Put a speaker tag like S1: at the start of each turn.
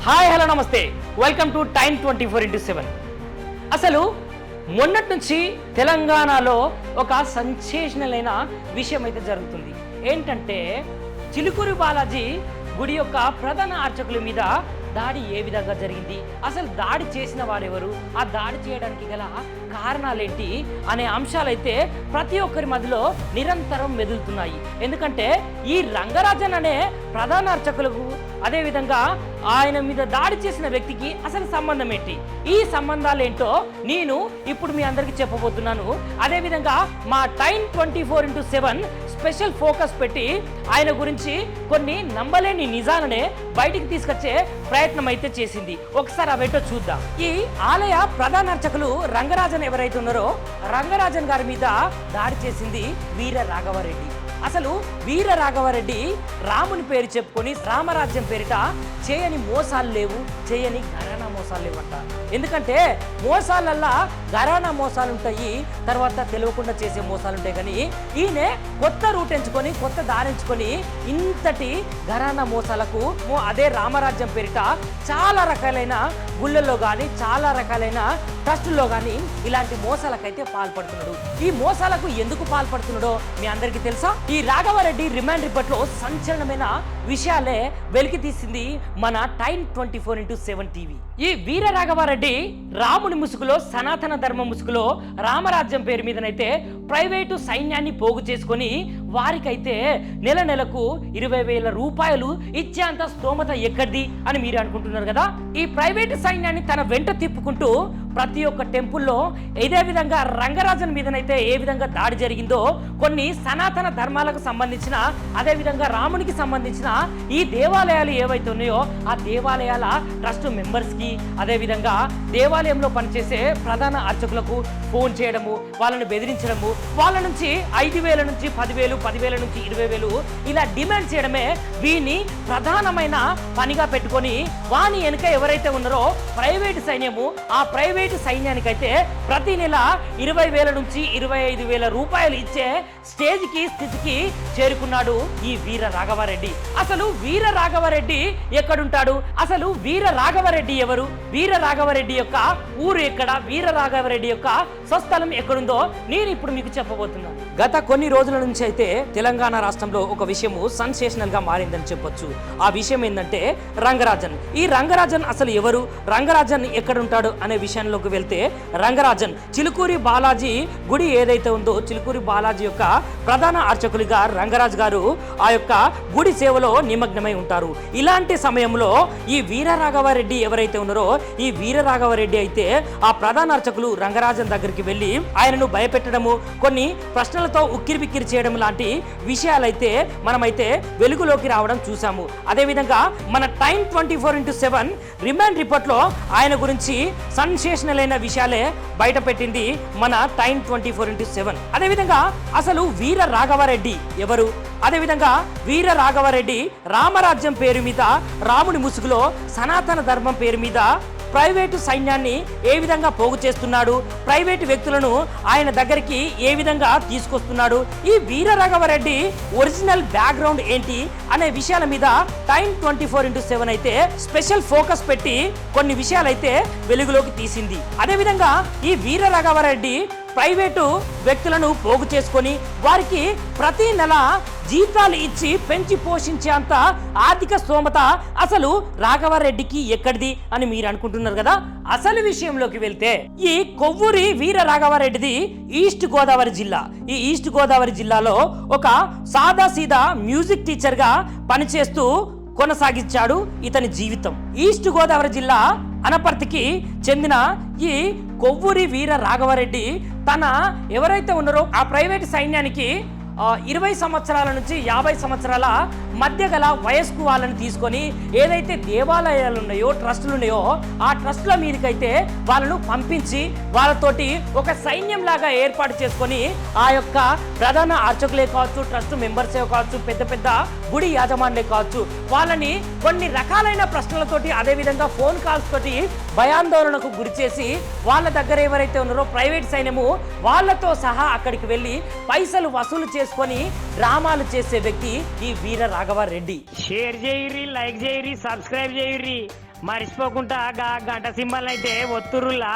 S1: Hi hello నమస్తే, welcome to time 24x7. అసలు మొన్నటి నుంచి తెలంగాణలో ఒక సెన్సేషనల్ అయిన విషయం అయితే జరుగుతుంది. ఏంటంటే చిలుకూరి బాలాజీ గుడి యొక్క ప్రధాన అర్చకుల మీద దాడి ఏ విధంగా జరిగింది, అసలు దాడి చేసిన వారెవరు, ఆ దాడి చేయడానికి గల కారణాలేంటి అనే అంశాలైతే ప్రతి ఒక్కరి మధ్యలో నిరంతరం మెదులుతున్నాయి. ఎందుకంటే ఈ రంగరాజన్ అనే ప్రధాన అర్చకులకు అదేవిధంగా ఆయన మీద దాడి చేసిన వ్యక్తికి అసలు సంబంధం ఏంటి, ఈ సంబంధాలు ఏంటో నేను ఇప్పుడు మీ అందరికీ చెప్పబోతున్నాను. అదేవిధంగా మా టైమ్ 24x7 స్పెషల్ ఫోకస్ పెట్టి ఆయన గురించి కొన్ని నమ్మలేని నిజాలనే బయటికి తీసుకొచ్చే ప్రయత్నం అయితే చేసింది. ఒకసారి అవేటో చూద్దాం. ఈ ఆలయ ప్రధాన అర్చకులు రంగరాజన్ ఎవరైతే ఉన్నారో రంగరాజన్ గారి మీద దాడి చేసింది వీర రాఘవరెడ్డి. అసలు వీర రాఘవరెడ్డి రాముని పేరు చెప్పుకొని రామరాజ్యం పేరిట చేయని మోసాలు లేవు, చేయని ఘరానా మోసాలు లేవంట. ఎందుకంటే మోసాలల్లా ఘరానా మోసాలు ఉంటాయి, తర్వాత తెలియకుండా చేసే మోసాలు ఉంటాయి. కానీ ఈయన కొత్త రూట్ ఎంచుకొని కొత్త దారి ఎంచుకొని ఇంతటి ఘరానా మోసాలకు అదే రామరాజ్యం పేరిట చాలా రకాలైన గుళ్ళల్లో కానీ చాలా రకాలైన ట్రస్టుల్లో కానీ ఇలాంటి మోసాలకైతే పాల్పడుతున్నాడు. ఈ మోసాలకు ఎందుకు పాల్పడుతున్నాడో మీ అందరికీ తెలుసా? ఈ రాఘవరెడ్డి రిమాండ్ రిపోర్ట్ లో సంచలనమైన విషయాలే వెలికి తీసింది మన టైమ్ 24x7 టీవీ. ఈ వీర రాఘవరెడ్డి రాముని ముసుగులో, సనాతన ధర్మ ముసుగులో రామరాజ్యం పేరు మీదనైతే ప్రైవేటు సైన్యాన్ని పోగు చేసుకొని వారికైతే నెల నెలకు 20,000 రూపాయలు ఇచ్చేంత స్తోమత ఎక్కడిది అని మీరు అనుకుంటున్నారు కదా. ఈ ప్రైవేటు సైన్యాన్ని తన వెంట తిప్పుకుంటూ ప్రతి ఒక్క టెంపుల్లో ఇదే విధంగా రంగరాజన్ మీదనైతే ఏ విధంగా దాడి జరిగిందో కొన్ని సనాతన ధర్మాలకు సంబంధించిన అదేవిధంగా రామునికి సంబంధించిన ఈ దేవాలయాలు ఏవైతే ఉన్నాయో ఆ దేవాలయాల ట్రస్ట్ మెంబర్స్ కి అదేవిధంగా దేవాలయంలో పనిచేసే ప్రధాన అర్చకులకు ఫోన్ చేయడము, వాళ్ళని బెదిరించడము, వాళ్ళ నుంచి 5,000 నుంచి 10,000, 10,000 నుంచి 20,000 ఇలా డిమాండ్ చేయడమే వీని ప్రధానమైన పనిగా పెట్టుకొని వాని వెనుక ఎవరైతే ఉన్నారో ప్రైవేటు సైన్యము, ఆ ప్రైవేటు సైన్యానికైతే ప్రతి నెల 20,000 నుంచి 25,000 రూపాయలు ఇచ్చే స్థితికి చేరుకున్నాడు ఈ వీర రాఘవరెడ్డి. అసలు వీర రాఘవరెడ్డి ఎక్కడుంటాడు, అసలు వీర రాఘవరెడ్డి ఎవరు, వీర రాఘవరెడ్డి యొక్క ఊరు ఎక్కడ, వీర రాఘవరెడ్డి యొక్క స్వస్థలం ఎక్కడుందో నేను ఇప్పుడు మీకు చెప్పబోతున్నాను. గత కొన్ని రోజుల నుంచి అయితే తెలంగాణ రాష్ట్రంలో ఒక విషయము సెన్సేషనల్ గా మారిందని చెప్పొచ్చు. ఆ విషయం ఏంటంటే రంగరాజన్. ఈ రంగరాజన్ అసలు ఎవరు, రంగరాజన్ ఎక్కడుంటాడు అనే విషయంలోకి వెళ్తే రంగరాజన్ చిలుకూరి బాలాజీ గుడి ఏదైతే ఉందో చిలుకూరి బాలాజీ యొక్క ప్రధాన అర్చకులుగా రంగరాజ్ గారు ఆ యొక్క గుడి సేవలో నిమగ్నమై ఉంటారు. ఇలాంటి సమయంలో ఈ వీర రాఘవరెడ్డి ఎవరైతే ఉన్నారో ఈ వీర రాఘవరెడ్డి అయితే ఆ ప్రధాన అర్చకులు రంగరాజన్ దగ్గరికి వెళ్ళి ఆయనను భయపెట్టడము, కొన్ని ప్రశ్నలతో ఉక్కిరి బిక్కిరి చేయడం లాంటి విషయాలైతే మనమైతే వెలుగులోకి రావడం చూసాము. అదేవిధంగా మన టైమ్ 24x7 రిమాండ్ రిపోర్ట్ లో ఆయన గురించి సెన్సేషనల్ అయిన విషయాలే బయట పెట్టింది మన టైమ్ 24x7. అదేవిధంగా అసలు వీర రాఘవరెడ్డి ఎవరు, అదేవిధంగా వీర రాఘవరెడ్డి రామరాజ్యం పేరు మీద రాముని ముసుగులో సనాతన ధర్మం పేరు మీద ప్రైవేటు సైన్యాన్ని ఏ విధంగా పోగు చేస్తున్నాడు, ప్రైవేటు వ్యక్తులను ఆయన దగ్గరికి ఏ విధంగా తీసుకొస్తున్నాడు, ఈ వీర రాఘవరెడ్డి ఒరిజినల్ బ్యాక్గ్రౌండ్ ఏంటి అనే విషయాల మీద టైమ్ 24x7 అయితే స్పెషల్ ఫోకస్ పెట్టి కొన్ని విషయాలైతే వెలుగులోకి తీసింది. అదేవిధంగా ఈ వీర రాఘవరెడ్డి ప్రైవేటు వ్యక్తులను పోగు చేసుకొని వారికి ప్రతి నెల జీతాలు ఇచ్చి పెంచి పోషించేంత ఆర్థిక స్తోమత అసలు రాఘవరెడ్డికి ఎక్కడిది అని మీరు అనుకుంటున్నారు కదా. అసలు విషయంలోకి వెళ్తే ఈ కొవ్వూరి వీర రాఘవరెడ్డిది ఈస్ట్ గోదావరి జిల్లా. ఈ ఈస్ట్ గోదావరి జిల్లాలో ఒక సాదా సీదా మ్యూజిక్ టీచర్ గా పనిచేస్తూ కొనసాగించాడు ఇతని జీవితం. ఈస్ట్ గోదావరి జిల్లా అనపర్తికి చెందిన ఈ కొవ్వూరి వీర రాఘవరెడ్డి తన ఎవరైతే ఉన్నారో ఆ ప్రైవేట్ సైన్యానికి 20 సంవత్సరాల నుంచి 50 సంవత్సరాల మధ్య గల వయస్కు వాళ్ళని తీసుకొని ఏదైతే దేవాలయాలు ఉన్నాయో ట్రస్టులు ఉన్నాయో ఆ ట్రస్టుల మీదకైతే వాళ్ళను పంపించి వాళ్ళతోటి ఒక సైన్యం లాగా ఏర్పాటు చేసుకొని ఆ యొక్క ప్రధాన అర్చకులే కావచ్చు, ట్రస్ట్ మెంబర్సే కావచ్చు, పెద్ద పెద్ద గుడి యాజమానులే కావచ్చు, వాళ్ళని కొన్ని రకాలైన ప్రశ్నలతోటి అదేవిధంగా ఫోన్ కాల్స్ తోటి భయాందోళనకు గురి చేసి వాళ్ళ దగ్గర ఎవరైతే ఉన్నారో ప్రైవేట్ సైన్యము వాళ్ళతో సహా అక్కడికి వెళ్ళి పైసలు వసూలు చేసి చేసుకొని డ్రామాలు చేసే వ్యక్తి ఈ వీర రాఘవారెడ్డి. షేర్ చేయుర్రి, లైక్ చేయుర్రి, సబ్స్క్రైబ్ చేయుర్రి, మర్చిపోకుండా గంట సింబల్ అయితే ఒత్తురులా.